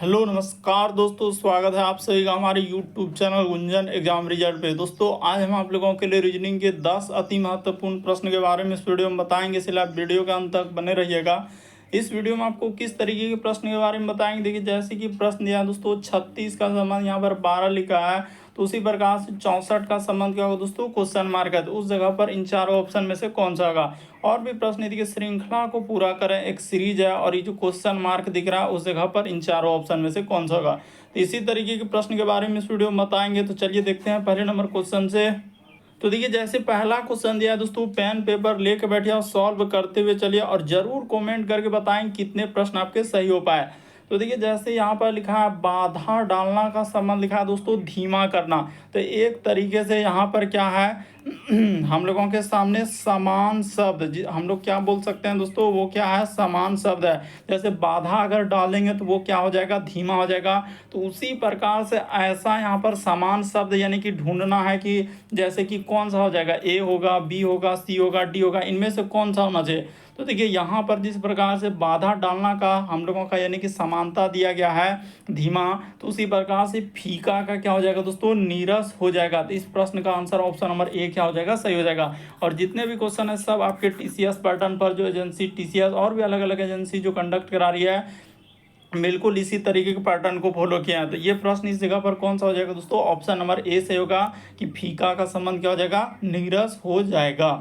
Hello नमस्कार दोस्तों, स्वागत है आप सभी का हमारे YouTube channel Gunjan exam result पे। दोस्तों आज हम आप लोगों के लिए रीजनिंग के 10 अति महत्वपूर्ण प्रश्न के बारे में इस वीडियो में बताएंगे, इसलिए आप वीडियो के अंत तक बने रहिएगा। इस वीडियो में आपको किस तरीके के प्रश्न के बारे में बताएंगे। देखिए जैसे कि प्रश्न दिया दोस्तों 36 का संबंध यहाँ पर 12 लिखा है, तो उसी प्रकार से 64 का संबंध क्या होगा दोस्तों, क्वेश्चन मार्क है, तो उस जगह पर इन चारों ऑप्शन में से कौन सा होगा। और भी प्रश्न यदि श्रृंखला को पूरा करें, एक सीरीज है और ये जो क्वेश्चन मार्क दिख रहा है उस जगह पर इन चारों ऑप्शन में से कौन सा होगा। तो इसी तरीके के प्रश्न के बारे में इस वीडियो में बताएंगे। तो चलिए देखते हैं पहले नंबर क्वेश्चन से। तो देखिए जैसे पहला क्वेश्चन दिया है दोस्तों, पेन पेपर लेके बैठिए और सॉल्व करते हुए चलिए और जरूर कमेंट करके बताएं कितने प्रश्न आपके सही हो पाए। तो देखिए जैसे यहाँ पर लिखा है बाधा डालना का संबंध लिखा है दोस्तों धीमा करना, तो एक तरीके से यहाँ पर क्या है हम लोगों के सामने समान शब्द हम लोग क्या बोल सकते हैं दोस्तों, वो क्या है समान शब्द है। जैसे बाधा अगर डालेंगे तो वो क्या हो जाएगा, धीमा हो जाएगा। तो उसी प्रकार से ऐसा यहाँ पर समान शब्द यानी कि ढूंढना है कि जैसे कि कौन सा हो जाएगा, ए होगा, बी होगा, सी होगा, डी होगा, इनमें से कौन सा होना चाहिए। तो देखिए यहाँ पर जिस प्रकार से बाधा डालना का हम लोगों का यानी कि समानता दिया गया है धीमा, तो उसी प्रकार से फीका का क्या हो जाएगा दोस्तों, नीरस हो जाएगा। तो इस प्रश्न का आंसर ऑप्शन नंबर ए क्या हो जाएगा, सही हो जाएगा। और जितने भी क्वेश्चन है सब आपके टीसीएस पैटर्न पर, जो एजेंसी टीसीएस और भी अलग अलग एजेंसी जो कंडक्ट करा रही है, बिल्कुल इसी तरीके के पैटर्न को फॉलो किया है। तो ये प्रश्न इस जगह पर कौन सा हो जाएगा दोस्तों, ऑप्शन नंबर ए से होगा कि फीका का संबंध क्या हो जाएगा, नीरस हो जाएगा।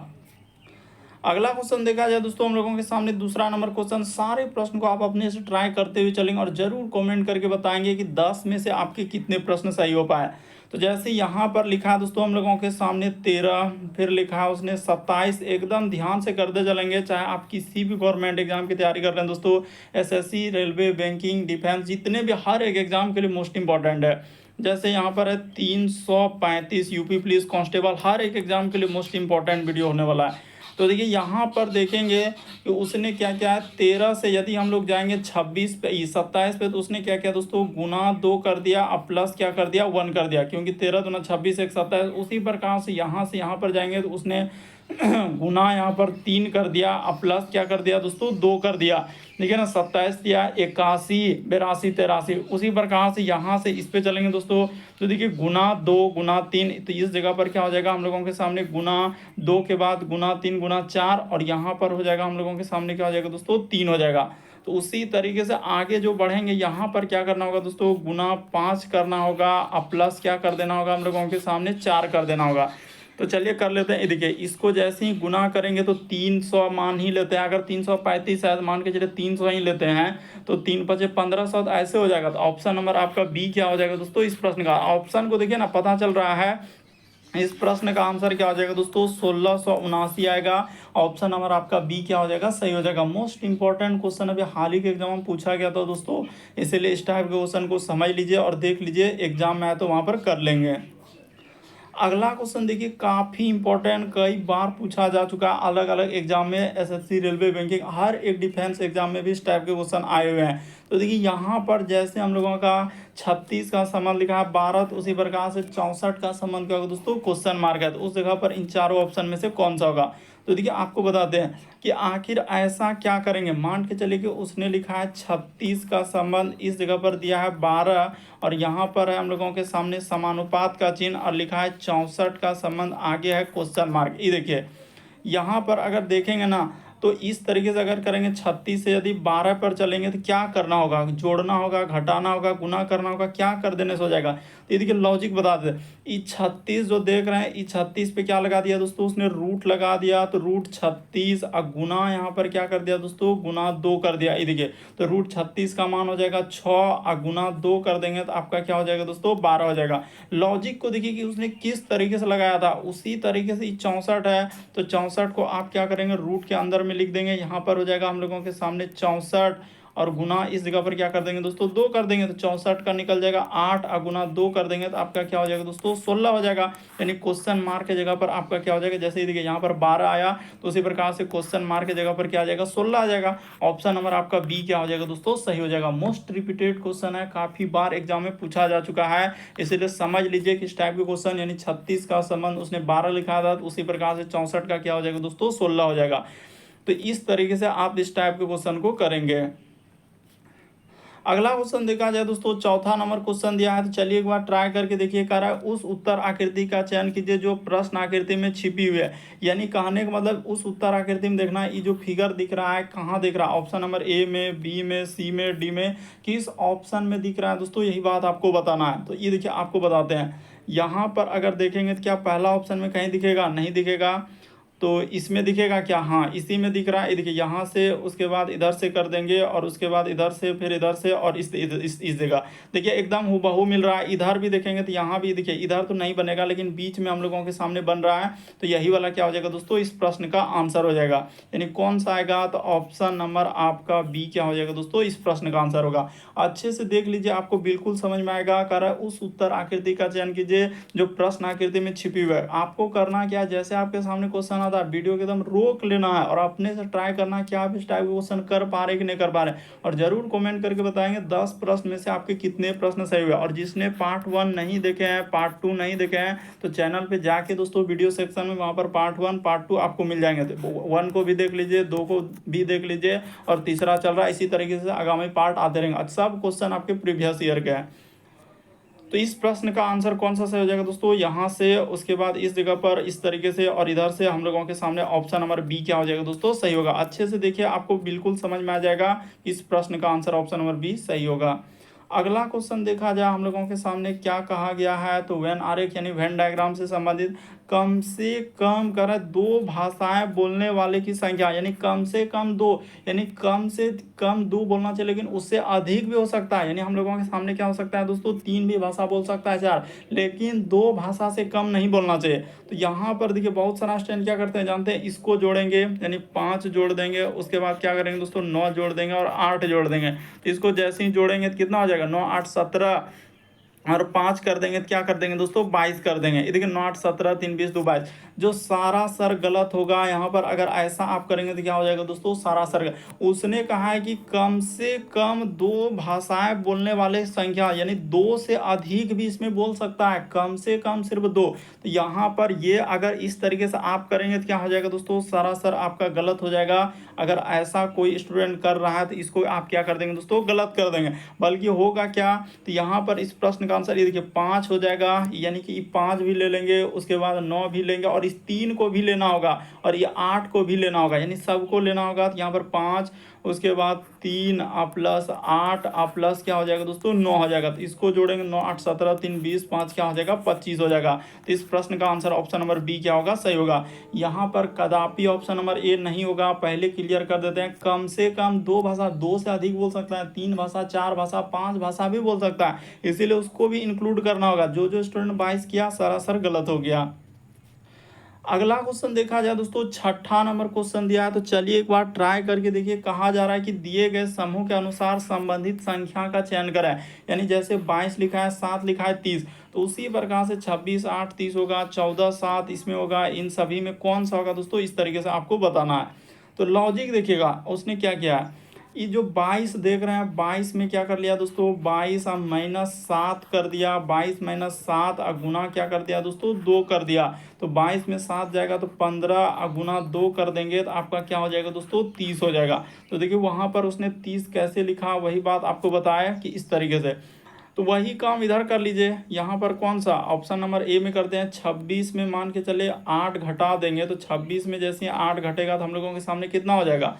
अगला क्वेश्चन देखा जाए दोस्तों हम लोगों के सामने दूसरा नंबर क्वेश्चन। सारे प्रश्न को आप अपने से ट्राई करते हुए चलेंगे और जरूर कमेंट करके बताएंगे कि 10 में से आपके कितने प्रश्न सही हो पाए। तो जैसे यहाँ पर लिखा है दोस्तों हम लोगों के सामने 13, फिर लिखा है उसने 27। एकदम ध्यान से करते चलेंगे, चाहे आप किसी भी गवर्नमेंट एग्जाम की तैयारी कर रहे हैं दोस्तों, एसएससी, रेलवे, बैंकिंग, डिफेंस, जितने भी हर एक एग्जाम के लिए मोस्ट इंपॉर्टेंट है। जैसे यहाँ पर है 335 यूपी पुलिस कांस्टेबल, हर एक एग्जाम के लिए मोस्ट इंपॉर्टेंट वीडियो होने वाला है। तो देखिए यहाँ पर देखेंगे कि उसने क्या क्या है, 13 से यदि हम लोग जाएंगे 26 पे 27 पे, तो उसने क्या किया दोस्तों, गुना 2 कर दिया अब प्लस क्या कर दिया 1 कर दिया, क्योंकि 13 दूना 26 एक 27। उसी प्रकार से यहाँ पर जाएंगे तो उसने गुना यहाँ पर 3 कर दिया अब प्लस क्या कर दिया दोस्तों 2 कर दिया। देखिए ना 27 दिया 81, 82, 83। उसी प्रकार से यहाँ से इस पे चलेंगे दोस्तों, तो देखिए गुना 2 गुना 3, तो इस जगह पर क्या हो जाएगा हम लोगों के सामने गुना 2 के बाद गुना 3 गुना 4, और यहाँ पर हो जाएगा हम लोगों के सामने क्या हो जाएगा दोस्तों 3 हो जाएगा। तो उसी तरीके से आगे जो बढ़ेंगे यहाँ पर क्या करना होगा दोस्तों, गुना 5 करना होगा अब प्लस क्या कर देना होगा हम लोगों के सामने 4 कर देना होगा। तो चलिए कर लेते हैं। देखिए इसको जैसे ही गुना करेंगे तो 300 मान ही लेते हैं, अगर 335 शायद मान के चलिए 300 ही लेते हैं, तो 3 पचे 1500 ऐसे हो जाएगा। तो ऑप्शन नंबर आपका बी क्या हो जाएगा दोस्तों, इस प्रश्न का ऑप्शन को देखिए ना, पता चल रहा है इस प्रश्न का आंसर क्या हो जाएगा दोस्तों 1679 आएगा। ऑप्शन नंबर आपका बी क्या हो जाएगा, सही हो जाएगा। मोस्ट इंपॉर्टेंट क्वेश्चन अभी हाल ही के एग्जाम में पूछा गया था दोस्तों, इसीलिए इस टाइप के क्वेश्चन को समझ लीजिए और देख लीजिए, एग्जाम में आए तो वहां पर कर लेंगे। अगला क्वेश्चन देखिए काफ़ी इंपॉर्टेंट, कई बार पूछा जा चुका है अलग अलग एग्जाम में, एसएससी, रेलवे, बैंकिंग, हर एक डिफेंस एग्जाम में भी इस टाइप के क्वेश्चन आए हुए हैं। तो देखिए यहाँ पर जैसे हम लोगों का 36 का संबंध लिखा है 12, तो उसी प्रकार से 64 का संबंध क्या होगा दोस्तों, क्वेश्चन मार्क है, तो उस जगह पर इन चारों ऑप्शन में से कौन सा होगा। तो देखिए आपको बताते हैं कि आखिर ऐसा क्या करेंगे। मान के चलिए कि उसने लिखा है 36 का संबंध, इस जगह पर दिया है 12, और यहाँ पर है हम लोगों के सामने समानुपात का चिन्ह, और लिखा है 64 का संबंध, आगे है क्वेश्चन मार्क। ये देखिए यहाँ पर अगर देखेंगे ना, तो इस तरीके से अगर करेंगे 36 से यदि 12 पर चलेंगे तो क्या करना होगा, जोड़ना होगा, घटाना होगा, गुना करना होगा, क्या कर देने से हो जाएगा। तो ये देखिए लॉजिक बता दे, ये 36 जो देख रहे हैं, ये 36 पे क्या लगा दिया दोस्तों, उसने रूट लगा दिया, तो रूट 36 और गुना यहाँ पर क्या कर दिया दोस्तों, गुना 2 कर दिया। ये देखिए तो रूट 36 का मान हो जाएगा 6 और गुना 2 कर देंगे तो आपका क्या हो जाएगा दोस्तों 12 हो जाएगा। लॉजिक को देखिए कि उसने किस तरीके से लगाया था, उसी तरीके से 64 है, तो 64 को आप क्या करेंगे रूट के अंदर में लिख देंगे, यहाँ पर हो जाएगा हम लोगों के सामने 64, और गुना इस जगह पर क्या कर देंगे दोस्तों 2 कर देंगे, तो 64 का निकल जाएगा 8 और गुना 2 कर देंगे तो आपका क्या हो जाएगा दोस्तों 16 हो जाएगा। यानी क्वेश्चन मार्क के जगह पर आपका क्या हो जाएगा, जैसे देखिए यहाँ पर 12 आया तो उसी प्रकार से क्वेश्चन मार्क के जगह पर क्या आ जाएगा 16 आ जाएगा। ऑप्शन नंबर आपका बी क्या हो जाएगा दोस्तों, सही हो जाएगा। मोस्ट रिपीटेड क्वेश्चन है, काफी बार एग्जाम में पूछा जा चुका है, इसीलिए समझ लीजिए किस टाइप के क्वेश्चन। यानी 36 का संबंध उसने 12 लिखा था, तो उसी प्रकार से 64 का क्या हो जाएगा दोस्तों 16 हो जाएगा। तो इस तरीके से आप इस टाइप के क्वेश्चन को करेंगे। अगला क्वेश्चन देखा जाए दोस्तों, चौथा नंबर क्वेश्चन दिया है, तो चलिए एक बार ट्राई करके देखिए। कह रहा है उस उत्तर आकृति का चयन कीजिए जो प्रश्न आकृति में छिपी हुई है। यानी कहने का मतलब उस उत्तर आकृति में देखना है, ये जो फिगर दिख रहा है कहाँ दिख रहा है, ऑप्शन नंबर ए में, बी में, सी में, डी में, किस ऑप्शन में दिख रहा है दोस्तों, यही बात आपको बताना है। तो ये देखिए आपको बताते हैं, यहाँ पर अगर देखेंगे तो क्या पहला ऑप्शन में कहीं दिखेगा, नहीं दिखेगा। तो इसमें दिखेगा क्या, हाँ इसी में दिख रहा है। ये देखिए यहाँ से उसके बाद इधर से कर देंगे और उसके बाद इधर से, फिर इधर से और इस जगह देखिए एकदम हूबहू मिल रहा है। इधर भी देखेंगे तो यहाँ भी देखिए, इधर तो नहीं बनेगा लेकिन बीच में हम लोगों के सामने बन रहा है। तो यही वाला क्या हो जाएगा दोस्तों, इस प्रश्न का आंसर हो जाएगा। यानी कौन सा आएगा, तो ऑप्शन नंबर आपका बी क्या हो जाएगा दोस्तों, इस प्रश्न का आंसर होगा। अच्छे से देख लीजिए, आपको बिल्कुल समझ में आएगा। कह रहा है उस उत्तर आकृति का चयन कीजिए जो प्रश्न आकृति में छिपी हुई है। आपको करना क्या, जैसे आपके सामने क्वेश्चन आता है वीडियो के एकदम रोक लेना है और अपने से ट्राई करना कि आप इस टाइप के क्वेश्चन कर पा रहे कि नहीं कर पा रहे। और जरूर कमेंट करके बताएंगे 10 प्रश्न में से आपके कितने प्रश्न सही हुए। और जिसने पार्ट 1 नहीं देखे हैं, पार्ट 2 नहीं देखे हैं, तो चैनल पे जाके दोस्तों वीडियो सेक्शन में वहाँ पर पार्ट 1 पार्ट 2 आपको मिल जाएंगे। तो 1 को भी देख लीजिए, 2 को भी देख लीजिए और तीसरा चल रहा है। इसी तरीके से आगामी पार्ट आते रहेंगे। सब क्वेश्चन आपके प्रीवियस ईयर के हैं। तो इस प्रश्न का आंसर कौन सा सही हो जाएगा दोस्तों, यहाँ से, उसके बाद इस जगह पर इस तरीके से और इधर से हम लोगों के सामने ऑप्शन नंबर बी क्या हो जाएगा दोस्तों, सही होगा। अच्छे से देखिए, आपको बिल्कुल समझ में आ जाएगा इस प्रश्न का आंसर ऑप्शन नंबर बी सही होगा। अगला क्वेश्चन देखा जाए हम लोगों के सामने क्या कहा गया है, तो वेन आरेख यानी वेन डायग्राम से संबंधित कम से कम कर 2 भाषाएं बोलने वाले की संख्या, यानी कम से कम 2, यानी कम से कम 2 बोलना चाहिए, लेकिन उससे अधिक भी हो सकता है। यानी हम लोगों के सामने क्या हो सकता है दोस्तों, 3 भी भाषा बोल सकता है, 4, लेकिन 2 भाषा से कम नहीं बोलना चाहिए। तो यहाँ पर देखिए बहुत सारा स्टूडेंट क्या करते हैं जानते हैं, इसको जोड़ेंगे यानी 5 जोड़ देंगे, उसके बाद क्या करेंगे दोस्तों 9 जोड़ देंगे और 8 जोड़ देंगे। तो इसको जैसे ही जोड़ेंगे तो कितना हो जाएगा, 9 8 17 और 5 कर देंगे तो क्या कर देंगे दोस्तों 22 कर देंगे। ये देखिए 9 8 17 3 20 2 22, जो सारा सर गलत होगा। यहाँ पर अगर ऐसा आप करेंगे तो क्या हो जाएगा दोस्तों, सारा सर उसने कहा है कि कम से कम 2 भाषाएं बोलने वाले संख्या, यानी 2 से अधिक भी इसमें बोल सकता है, कम से कम सिर्फ 2। तो यहाँ पर ये अगर इस तरीके से आप करेंगे तो क्या हो जाएगा दोस्तों, सारा सर आपका गलत हो जाएगा। अगर ऐसा कोई स्टूडेंट कर रहा है तो इसको आप क्या कर देंगे दोस्तों, गलत कर देंगे। बल्कि होगा क्या, तो यहाँ पर इस प्रश्न का आंसर ये देखिए 5 हो जाएगा, यानी कि 5 भी ले लेंगे, उसके बाद 9 भी लेंगे और इस 3 को भी लेना होगा और ये 8 को भी लेना होगा, यानी सबको लेना होगा। तो यहाँ पर 5, उसके बाद 3 प्लस 8 प्लस क्या हो जाएगा दोस्तों 9 हो जाएगा। तो इसको जोड़ेंगे 9 8 17 3 20 5 क्या हो जाएगा 25 हो जाएगा। तो इस प्रश्न का आंसर ऑप्शन नंबर बी क्या होगा, सही होगा। यहाँ पर कदापि ऑप्शन नंबर ए नहीं होगा, पहले क्लियर कर देते हैं। कम से कम 2 भाषा, 2 से अधिक बोल सकता है, 3 भाषा, 4 भाषा, 5 भाषा भी बोल सकता है, इसीलिए उसको भी इंक्लूड करना होगा। जो स्टूडेंट 22 किया सरासर गलत हो गया। अगला क्वेश्चन देखा जाए दोस्तों, छठा नंबर क्वेश्चन दिया है, तो चलिए एक बार ट्राई करके देखिए। कहा जा रहा है कि दिए गए समूह के अनुसार संबंधित संख्या का चयन करें। यानी जैसे 22 लिखा है, 7 लिखा है, 30, तो उसी प्रकार से 26 8 30 होगा, 14 7 इसमें होगा। इन सभी में कौन सा होगा दोस्तों, इस तरीके से आपको बताना है। तो लॉजिक देखिएगा, उसने क्या किया है, ये जो 22 देख रहे हैं, 22 में क्या कर लिया दोस्तों, 22 -7 कर दिया, 22 -7 गुना क्या कर दिया दोस्तों 2 कर दिया। तो 22 में 7 जाएगा तो 15 गुना 2 कर देंगे तो आपका क्या हो जाएगा दोस्तों 30 हो जाएगा। तो देखिए वहाँ पर उसने 30 कैसे लिखा, वही बात आपको बताया कि इस तरीके से। तो वही काम इधर कर लीजिए। यहाँ पर कौन सा ऑप्शन नंबर ए में करते हैं, 26 में मान के चले 8 घटा देंगे। तो 26 में जैसे 8 घटेगा तो हम लोगों के सामने कितना हो जाएगा,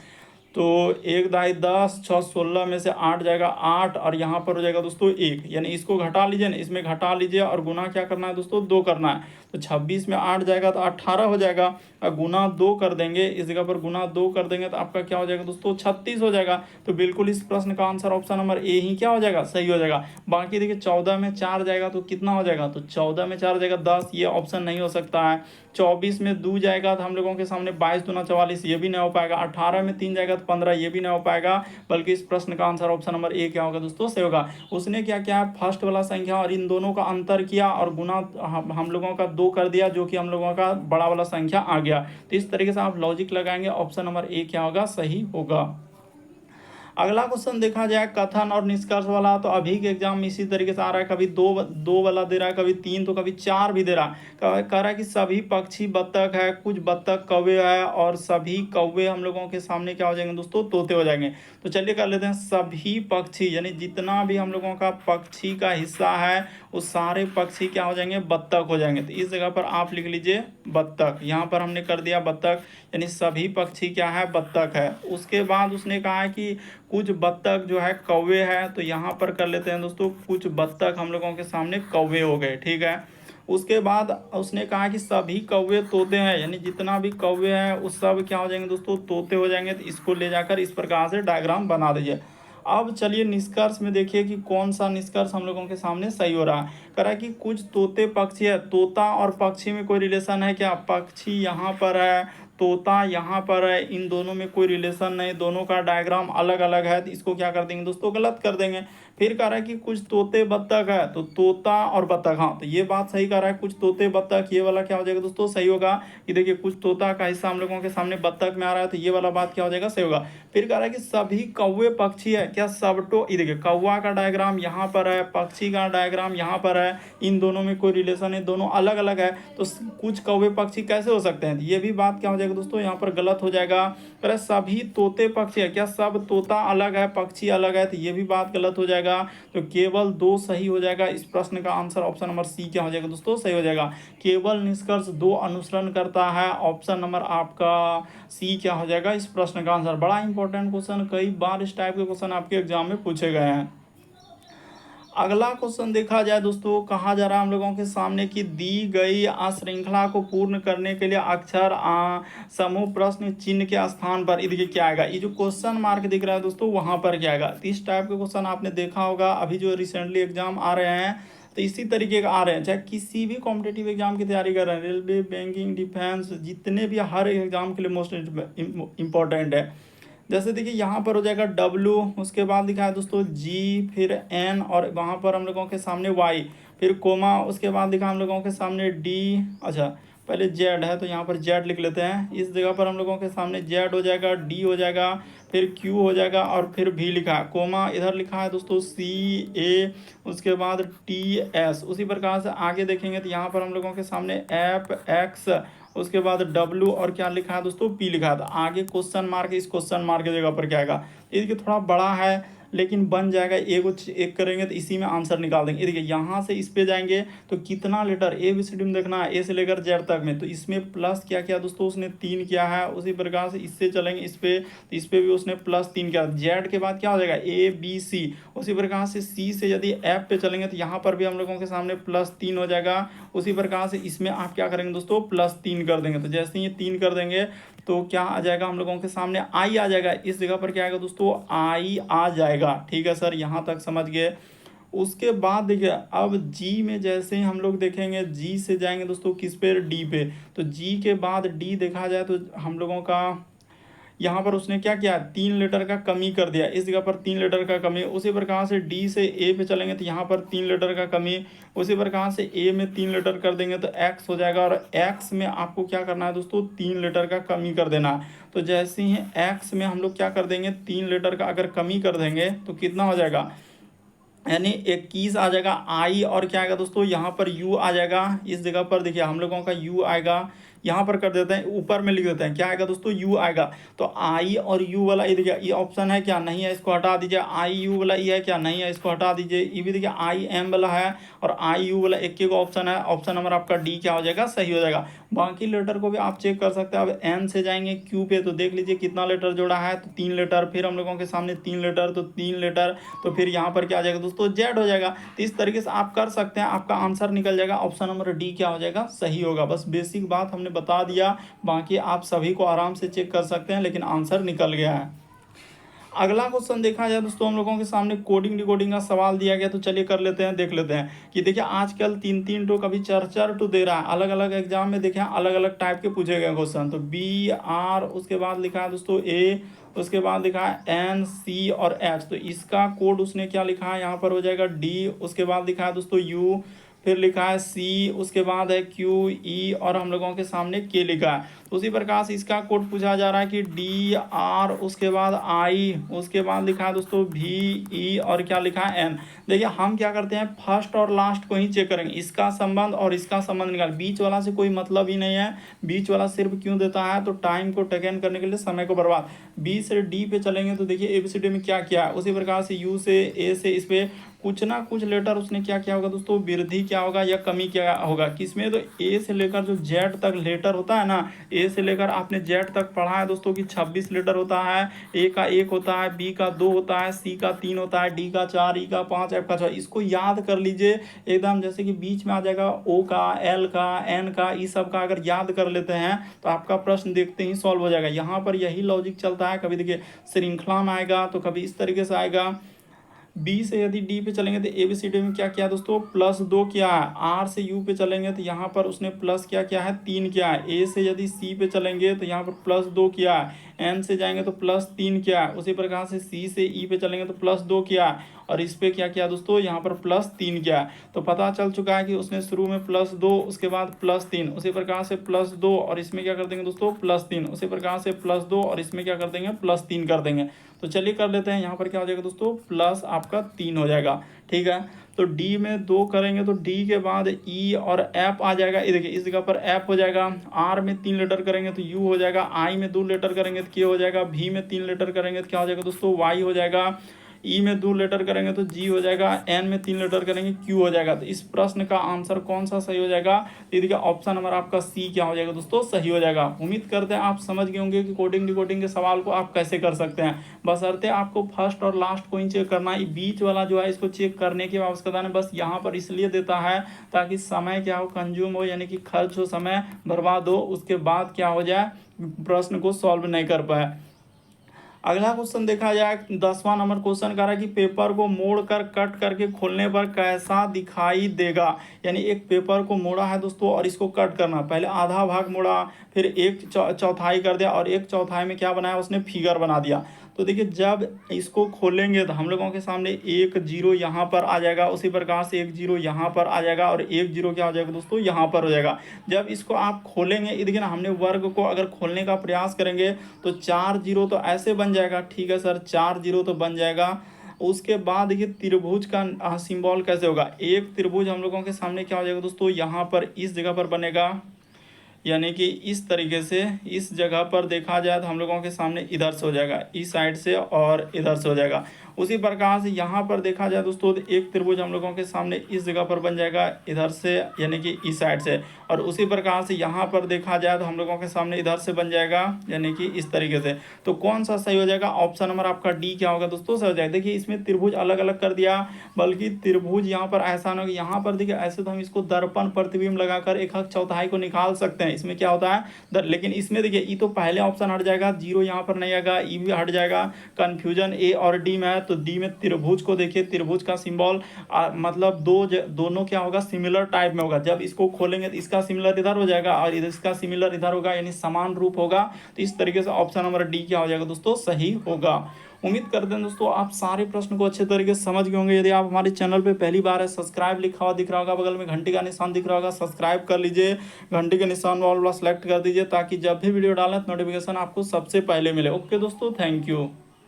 तो 1 दाई 10 6 16 में से 8 जाएगा 8 और यहाँ पर हो जाएगा दोस्तों 1, यानी इसको घटा लीजिए ना, इसमें घटा लीजिए और गुना क्या करना है दोस्तों 2 करना है। तो 26 में 8 जाएगा तो 18 हो जाएगा और गुना 2 कर देंगे, इस जगह पर गुना 2 कर देंगे तो आपका क्या हो जाएगा दोस्तों 36 हो जाएगा। तो बिल्कुल इस प्रश्न का आंसर ऑप्शन नंबर ए ही क्या हो जाएगा, सही हो जाएगा। बाकी देखिए 14 में 4 जाएगा तो कितना हो जाएगा, तो 14 में 4 जाएगा 10, ये ऑप्शन नहीं हो सकता है। 24 में 2 जाएगा तो हम लोगों के सामने 22 दूना 44, ये भी नहीं हो पाएगा। 18 में 3 जाएगा तो 15, ये भी नहीं हो पाएगा। बल्कि इस प्रश्न का आंसर ऑप्शन नंबर ए क्या होगा दोस्तों, सही होगा। उसने क्या किया, फर्स्ट वाला संख्या और इन दोनों का अंतर किया और गुना हम लोगों का 2 कर दिया, जो कि हम लोगों का बड़ा वाला संख्या आ गया। तो इस तरीके से आप लॉजिक लगाएंगे, ऑप्शन नंबर ए क्या होगा, सही होगा। अगला क्वेश्चन देखा जाए कथन और निष्कर्ष वाला, तो अभी के एग्जाम में इसी तरीके से आ रहा है, कभी दो वाला दे रहा है, कभी 3 तो कभी 4 भी दे रहा है। कह रहा है कि सभी पक्षी बत्तख है, कुछ बत्तख कौवे है और सभी कौवे हम लोगों के सामने क्या हो जाएंगे दोस्तों, तोते हो जाएंगे। तो चलिए कर लेते हैं, सभी पक्षी यानी जितना भी हम लोगों का पक्षी का हिस्सा है वो सारे पक्षी क्या हो जाएंगे, बत्तख हो जाएंगे। तो इस जगह पर आप लिख लीजिए बत्तख, यहाँ पर हमने कर दिया बत्तख, यानी सभी पक्षी क्या है, बत्तख है। उसके बाद उसने कहा है कि कुछ बत्तख जो है कौवे है, तो यहाँ पर कर लेते हैं दोस्तों, कुछ बत्तख हम लोगों के सामने कौवे हो गए, ठीक है। उसके बाद उसने कहा कि सभी कौवे तोते हैं, यानी जितना भी कौवे हैं उस सब क्या हो जाएंगे दोस्तों, तोते हो जाएंगे। तो इसको ले जाकर इस प्रकार से डायग्राम बना दीजिए। अब चलिए निष्कर्ष में देखिए कि कौन सा निष्कर्ष हम लोगों के सामने सही हो रहा है। कह रहा है कि कुछ तोते पक्षी है, तोता और पक्षी में कोई रिलेशन है क्या, पक्षी यहाँ पर है, तोता यहाँ पर है, इन दोनों में कोई रिलेशन नहीं, दोनों का डायग्राम अलग अलग है। तो इसको क्या कर देंगे दोस्तों, गलत कर देंगे। फिर कह रहा है कि कुछ तोते बत्तख है, तो तोता और बत्तख, हाँ तो ये बात सही कह रहा है, कुछ तोते बत्तख, ये वाला क्या हो जाएगा दोस्तों, सही होगा। कि देखिए कुछ तोता का हिस्सा हम लोगों के सामने बत्तख में आ रहा है, तो ये वाला बात क्या हो जाएगा, सही होगा। फिर कह रहा है कि सभी कौवे पक्षी है क्या, सबटो, ये देखिए कौवा का डायग्राम यहाँ पर है, पक्षी का डायग्राम यहाँ पर है, इन दोनों में कोई रिलेशन है, दोनों अलग अलग है, तो कुछ कौवे पक्षी कैसे हो सकते हैं, तो ये भी बात क्या हो जाएगा दोस्तों, यहाँ पर गलत हो जाएगा। कह रहा है सभी तोते पक्षी है क्या, सब तोता अलग है, पक्षी अलग है, तो ये भी बात गलत हो जाएगा। तो केवल 2 सही हो जाएगा। इस प्रश्न का आंसर ऑप्शन नंबर सी क्या हो जाएगा दोस्तों, सही हो जाएगा। केवल निष्कर्ष 2 अनुसरण करता है, ऑप्शन नंबर आपका सी क्या हो जाएगा इस प्रश्न का आंसर। बड़ा इंपॉर्टेंट क्वेश्चन, कई बार इस टाइप के क्वेश्चन आपके एग्जाम में पूछे गए हैं। अगला क्वेश्चन देखा जाए दोस्तों, कहा जा रहा है हम लोगों के सामने कि दी गई श्रृंखला को पूर्ण करने के लिए अक्षर समूह प्रश्न चिन्ह के स्थान पर देखिए क्या आएगा, ये जो क्वेश्चन मार्क दिख रहा है दोस्तों वहां पर क्या आएगा। इस टाइप के क्वेश्चन आपने देखा होगा, अभी जो रिसेंटली एग्जाम आ रहे हैं तो इसी तरीके का आ रहे हैं, चाहे किसी भी कॉम्पिटेटिव एग्जाम की तैयारी कर रहे हैं, रेलवे, बैंकिंग, डिफेंस, जितने भी, हर एग्जाम के लिए मोस्ट इंपॉर्टेंट है। जैसे देखिए यहाँ पर हो जाएगा W, उसके बाद लिखा है दोस्तों G, फिर N और वहाँ पर हम लोगों के सामने Y, फिर कोमा, उसके बाद लिखा हम लोगों के सामने D, अच्छा पहले Z है तो यहाँ पर Z लिख लेते हैं, इस जगह पर हम लोगों के सामने Z हो जाएगा, D हो जाएगा, फिर Q हो जाएगा और फिर V लिखा है, कोमा इधर लिखा है दोस्तों C A, उसके बाद T S। उसी प्रकार से आगे देखेंगे तो यहाँ पर हम लोगों के सामने F X, उसके बाद W और क्या लिखा है दोस्तों, P लिखा है। तो आगे क्वेश्चन मार्क, इस क्वेश्चन मार्क की जगह पर क्या आएगा, ये थोड़ा बड़ा है लेकिन बन जाएगा, एक करेंगे तो इसी में आंसर निकाल देंगे। देखिए यहाँ से इस पे जाएंगे तो कितना लेटर ABCD में देखना है, A से लेकर Z तक में, तो इसमें प्लस क्या किया दोस्तों, उसने 3 किया है। उसी प्रकार से इससे चलेंगे इस पे, तो इस पे भी उसने +3 किया। Z के बाद क्या हो जाएगा ABC, उसी प्रकार से C से यदि F पे चलेंगे तो यहाँ पर भी हम लोगों के सामने +3 हो जाएगा। उसी प्रकार से इसमें आप क्या करेंगे दोस्तों, +3 कर देंगे। तो जैसे ही ये 3 कर देंगे तो क्या आ जाएगा हम लोगों के सामने, I आ जाएगा। इस जगह पर क्या आएगा दोस्तों, I आ जाएगा। ठीक है सर, यहाँ तक समझ गए। उसके बाद देखिए अब G में जैसे ही हम लोग देखेंगे, G से जाएंगे दोस्तों किस पे, D पे, तो G के बाद D देखा जाए तो हम लोगों का यहाँ पर उसने क्या किया, 3 लेटर का कमी कर दिया, इस जगह पर 3 लेटर का कमी। उसी प्रकार से D से A पे चलेंगे तो यहाँ पर 3 लेटर का कमी। उसी प्रकार से A में 3 लेटर कर देंगे तो X हो जाएगा, और X में आपको क्या करना है दोस्तों, 3 लेटर का कमी कर देना है। तो जैसे ही X में हम लोग क्या कर देंगे, 3 लेटर का अगर कमी कर देंगे तो कितना हो जाएगा, यानी 21 आ जाएगा। I और क्या आएगा दोस्तों, यहाँ पर U आ जाएगा। इस जगह पर देखिए हम लोगों का U आएगा, यहाँ पर कर देते हैं, ऊपर में लिख देते हैं, क्या आएगा दोस्तों, U आएगा। तो I और U वाला ये देखिए, ये ऑप्शन है क्या, नहीं है, इसको हटा दीजिए। I U वाला ये है क्या, नहीं है, इसको हटा दीजिए। ये भी देखिए I M वाला है और I U वाला एक एक ऑप्शन है, ऑप्शन नंबर आपका D क्या हो जाएगा, सही हो जाएगा। बाकी लेटर को भी आप चेक कर सकते हैं। अब N से जाएंगे Q पे, तो देख लीजिए कितना लेटर जोड़ा है, तो 3 लेटर, फिर हम लोगों के सामने 3 लेटर, तो 3 लेटर, तो फिर यहाँ पर क्या आ जाएगा दोस्तों, Z हो जाएगा। तो इस तरीके से आप कर सकते हैं, आपका आंसर निकल जाएगा, ऑप्शन नंबर D क्या हो जाएगा, सही होगा। बस बेसिक बात हमने बता दिया, बाकी आप सभी को आराम से चेक कर सकते हैं, लेकिन आंसर निकल गया है। अगला क्वेश्चन देखा जाए दोस्तों, हम लोगों के सामने कोडिंग डिकोडिंग का सवाल दिया गया, तो चलिए कर लेते हैं, देख लेते हैं कि देखिए आजकल 3-3 टू, कभी 4-4 टू दे रहा है, अलग अलग एग्जाम में देखिए अलग अलग टाइप के पूछे गए क्वेश्चन। तो BR, उसके बाद लिखा है दोस्तों A, उसके बाद लिखा है N, C और H। तो इसका कोड उसने क्या लिखा है, यहाँ पर हो जाएगा D। उसके बाद लिखा है दोस्तों U, फिर लिखा है सी, उसके बाद है क्यू, ई और हम लोगों के सामने के लिखा है। तो उसी प्रकार से इसका कोड पूछा जा रहा है कि डी, आर, उसके बाद आई, उसके बाद लिखा है दोस्तों भी, ई और क्या लिखा है एन। देखिए हम क्या करते हैं, फर्स्ट और लास्ट को ही चेक करेंगे, इसका संबंध और इसका संबंध निकाल, बीच वाला से कोई मतलब ही नहीं है। बीच वाला सिर्फ क्यों देता है, तो टाइम को टेकन करने के लिए, समय को बर्बाद। बी से डी पे चलेंगे तो देखिए एबीसीडी में क्या किया है, उसी प्रकार से यू से ए से इस पे कुछ ना कुछ लेटर उसने क्या किया होगा दोस्तों, वृद्धि क्या होगा या कमी क्या होगा किसमें, तो ए से लेकर जो जेड तक लेटर होता है ना, ए से लेकर आपने जेड तक पढ़ा है दोस्तों कि 26 लेटर होता है। ए का 1 होता है, बी का 2 होता है, सी का 3 होता है, डी का 4, ई का 5, एफ का 6। इसको याद कर लीजिए एकदम, जैसे कि बीच में आ जाएगा ओ का, एल का, एन का, ई सब का अगर याद कर लेते हैं तो आपका प्रश्न देखते ही सॉल्व हो जाएगा। यहाँ पर यही लॉजिक चलता है, कभी देखिए श्रृंखला में आएगा तो कभी इस तरीके से आएगा। बी से यदि डी पे चलेंगे तो एबीसीडी में क्या किया दोस्तों, +2 किया है। आर से यू पे चलेंगे तो यहाँ पर उसने प्लस क्या किया है, 3 किया है। ए से यदि सी पे चलेंगे तो यहाँ पर +2 किया है। एन से जाएंगे तो +3 किया है। उसी प्रकार से सी से ई पे चलेंगे तो +2 किया है, और इस पे क्या किया दोस्तों, यहाँ पर +3 किया है। तो पता चल चुका है कि उसने शुरू में +2, उसके बाद +3, उसी प्रकार से +2 और इसमें क्या कर देंगे दोस्तों, +3, उसी प्रकार से +2 और इसमें क्या कर देंगे, +3 कर देंगे। तो चलिए कर लेते हैं, यहाँ पर क्या हो जाएगा दोस्तों, प्लस आपका 3 हो जाएगा। ठीक है, तो डी में 2 करेंगे तो डी के बाद ई और एफ आ जाएगा। ये देखिए इस जगह पर एफ हो जाएगा। आर में 3 लेटर करेंगे तो यू हो जाएगा। आई में 2 लेटर करेंगे तो के हो जाएगा। भी में 3 लेटर करेंगे तो क्या हो जाएगा दोस्तों, वाई हो जाएगा। ई में 2 लेटर करेंगे तो जी हो जाएगा। एन में 3 लेटर करेंगे क्यू हो जाएगा। तो इस प्रश्न का आंसर कौन सा सही हो जाएगा, ये देखिए ऑप्शन नंबर आपका सी क्या हो जाएगा दोस्तों, सही हो जाएगा। उम्मीद करते हैं आप समझ गए होंगे कि कोडिंग डिकोडिंग के सवाल को आप कैसे कर सकते हैं। बशर्ते आपको फर्स्ट और लास्ट को ही चेक करना है, बीच वाला जो है इसको चेक करने की आवश्यकता नहीं, बस यहाँ पर इसलिए देता है ताकि समय क्या हो, कंज्यूम हो, यानी कि खर्च हो, समय बर्बाद हो, उसके बाद क्या हो जाए, प्रश्न को सॉल्व नहीं कर पाए। अगला क्वेश्चन देखा जाए, 10वां नंबर क्वेश्चन कह रहा है कि पेपर को मोड़कर कट करके खोलने पर कैसा दिखाई देगा। यानी एक पेपर को मोड़ा है दोस्तों और इसको कट करना, पहले आधा भाग मोड़ा, फिर एक चौथाई कर दिया और एक चौथाई में क्या बनाया उसने, फिगर बना दिया। तो देखिए जब इसको खोलेंगे तो हम लोगों के सामने 1 0 यहाँ पर आ जाएगा, उसी प्रकार से 1 0 यहाँ पर आ जाएगा और 1 0 क्या हो जाएगा दोस्तों, यहाँ पर हो जाएगा। जब इसको आप खोलेंगे, देखिए ना हमने वर्ग को अगर खोलने का प्रयास करेंगे तो 4 0 तो ऐसे बन जाएगा। ठीक है सर, 4 0 तो बन जाएगा। उसके बाद देखिए त्रिभुज का सिंबल कैसे होगा, एक त्रिभुज हम लोगों के सामने क्या हो जाएगा दोस्तों, यहाँ पर इस जगह पर बनेगा, यानी कि इस तरीके से इस जगह पर देखा जाए तो हम लोगों के सामने इधर से हो जाएगा, इस साइड से और इधर से हो जाएगा। उसी प्रकार से यहाँ पर देखा जाए दोस्तों तो एक त्रिभुज हम लोगों के सामने इस जगह पर बन जाएगा, इधर से यानी कि इस साइड से, और उसी प्रकार से यहाँ पर देखा जाए तो हम लोगों के सामने इधर से बन जाएगा, यानी कि इस तरीके से। तो कौन सा सही हो जाएगा, ऑप्शन नंबर आपका डी क्या होगा दोस्तों, सही हो जाएगा। देखिए इसमें त्रिभुज अलग अलग कर दिया, बल्कि त्रिभुज यहाँ पर ऐसा ना हो, यहाँ पर देखिए ऐसे तो हम इसको दर्पण प्रतिबिंब लगाकर एक हक चौथाई को निकाल सकते हैं, इसमें क्या होता है लेकिन इसमें देखिए ई तो पहले ऑप्शन हट जाएगा, 0 यहाँ पर नहीं आएगा, ई भी हट जाएगा, कंफ्यूजन ए और डी में है। तो डी में त्रिभुज को देखिए, त्रिभुज का सिंबल मतलब दोनों क्या होगा, सिमिलर टाइप में होगा। जब इसको खोलेंगे तो इसका सिमिलर इधर हो जाएगा और इसका सिमिलर इधर होगा, यानी समान रूप होगा। तो इस तरीके से ऑप्शन नंबर डी क्या हो जाएगा दोस्तों, सही होगा। उम्मीद करते हैं दोस्तों आप सारे प्रश्न को अच्छे तरीके से समझ गए होंगे। यदि आप हमारे चैनल पे पहली बार है, सब्सक्राइब लिखा हुआ दिख रहा होगा, बगल में घंटी का निशान दिख रहा होगा, सब्सक्राइब कर लीजिए, घंटी के निशान वाला सेलेक्ट कर दीजिए ताकि जब भी वीडियो डालें तो नोटिफिकेशन आपको सबसे पहले मिले। ओके दोस्तों, थैंक यू।